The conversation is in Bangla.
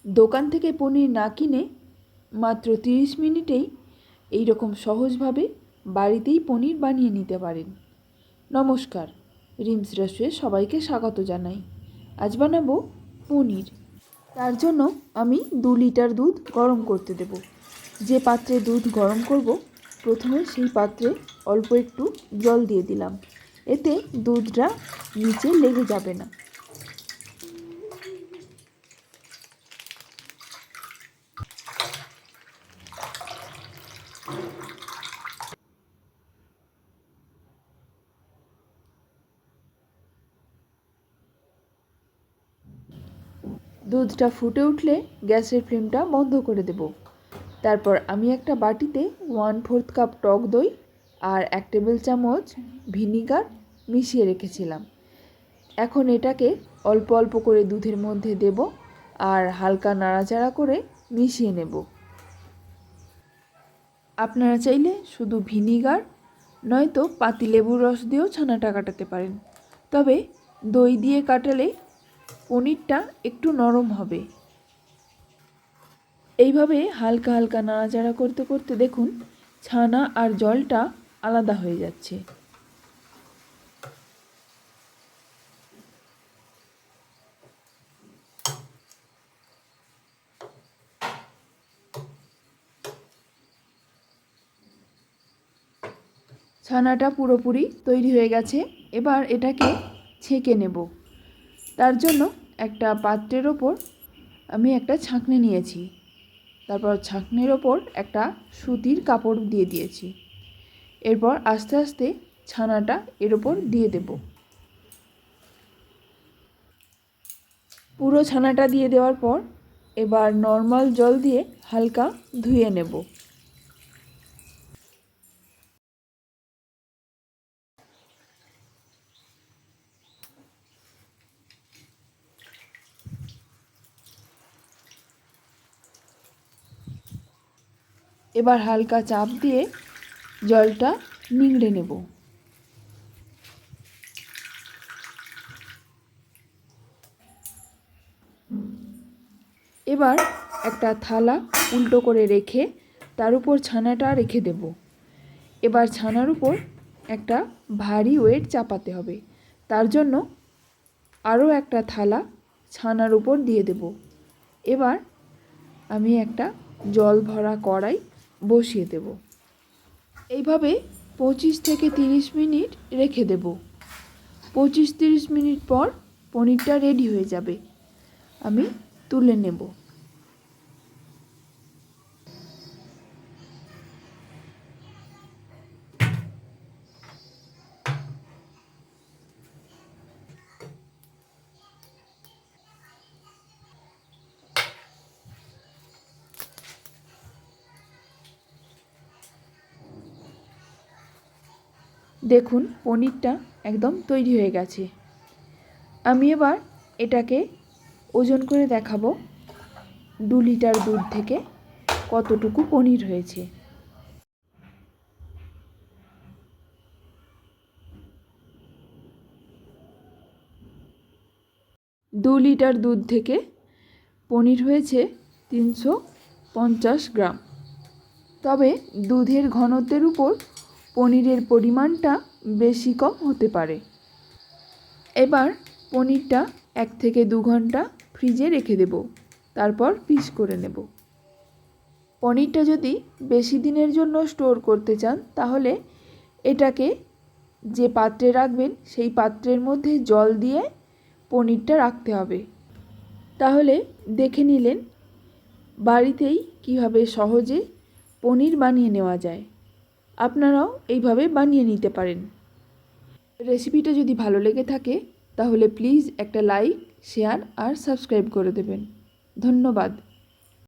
দোকান থেকে পনির না কিনে মাত্র 30 মিনিটেই এই রকম সহজভাবে বাড়িতেই পনির বানিয়ে নিতে পারেন। নমস্কার, রিমস রেস্টুরেন্টে সবাইকে স্বাগত জানাই। আজ বানাবো পনির। তার জন্য আমি 2 লিটার দুধ গরম করতে দেব। যে পাত্রে দুধ গরম করব প্রথমে সেই পাত্রে অল্প একটু জল দিয়ে দিলাম, এতে দুধটা নিচে লেগে যাবে না। দুধটা ফুটে উঠলে গ্যাসের ফ্লেমটা বন্ধ করে দেব। তারপর আমি একটা বাটিতে 1/4 কাপ টক দই আর 1 টেবিল চামচ ভিনিগার মিশিয়ে রেখেছিলাম। এখন এটাকে অল্প অল্প করে দুধের মধ্যে দেব আর হালকা নাড়াচাড়া করে মিশিয়ে নেব। আপনারা চাইলে শুধু ভিনিগার নয়তো পাতিলেবুর রস দিয়েও ছানাটা কাটাতে পারেন, তবে দই দিয়ে কাটালে পনিরটা একটু নরম হবে। এইভাবে হালকা হালকা নাড়াচাড়া করতে করতে দেখুন ছানা আর জলটা আলাদা হয়ে যাচ্ছে। ছানাটা পুরোপুরি তৈরি হয়ে গেছে। এবার এটাকে ছেঁকে নেব। তার জন্য একটা পাত্রের ওপর আমি একটা ছাঁকনি নিয়েছি, তারপর ছাঁকনির ওপর একটা সুতির কাপড় দিয়ে দিয়েছি। এরপর আস্তে আস্তে ছানাটা এর ওপর দিয়ে দেব। পুরো ছানাটা দিয়ে দেওয়ার পর এবার নর্মাল জল দিয়ে হালকা ধুয়ে নেব। এবার হালকা চাপ দিয়ে জলটা নিংড়ে নেব। এবার একটা থালা উল্টো করে রেখে তার উপর ছানাটা রেখে দেব। এবার ছানার উপর একটা ভারী ওয়েট চাপাতে হবে। তার জন্য আরও একটা থালা ছানার উপর দিয়ে দেব। এবার আমি একটা জল ভরা কড়াই বসিয়ে দেব। এইভাবে 25 থেকে 30 মিনিট রেখে দেব। 25-30 মিনিট পর পনিরটা রেডি হয়ে যাবে। আমি তুলে নেব। দেখুন পনিরটা একদম তৈরি হয়ে গেছে। আমি এবার এটাকে ওজন করে দেখাবো 2 লিটার দুধ থেকে কতটুকু পনির হয়েছে। 2 লিটার দুধ থেকে পনির হয়েছে 350 গ্রাম। তবে দুধের ঘনত্বের উপর পনিরের পরিমাণটা বেশি কম হতে পারে। এবার পনিরটা 1 থেকে 2 ঘন্টা ফ্রিজে রেখে দেব, তারপর পিস করে নেব। পনিরটা যদি বেশি দিনের জন্য স্টোর করতে চান তাহলে এটাকে যে পাত্রে রাখবেন সেই পাত্রের মধ্যে জল দিয়ে পনিরটা রাখতে হবে। তাহলে দেখে নিলেন বাড়িতেই কিভাবে সহজে পনির বানিয়ে নেওয়া যায়। আপনারাও এইভাবে বানিয়ে নিতে পারেন। রেসিপিটা যদি ভালো লেগে থাকে তাহলে প্লিজ একটা লাইক, শেয়ার আর সাবস্ক্রাইব করে দেবেন। ধন্যবাদ।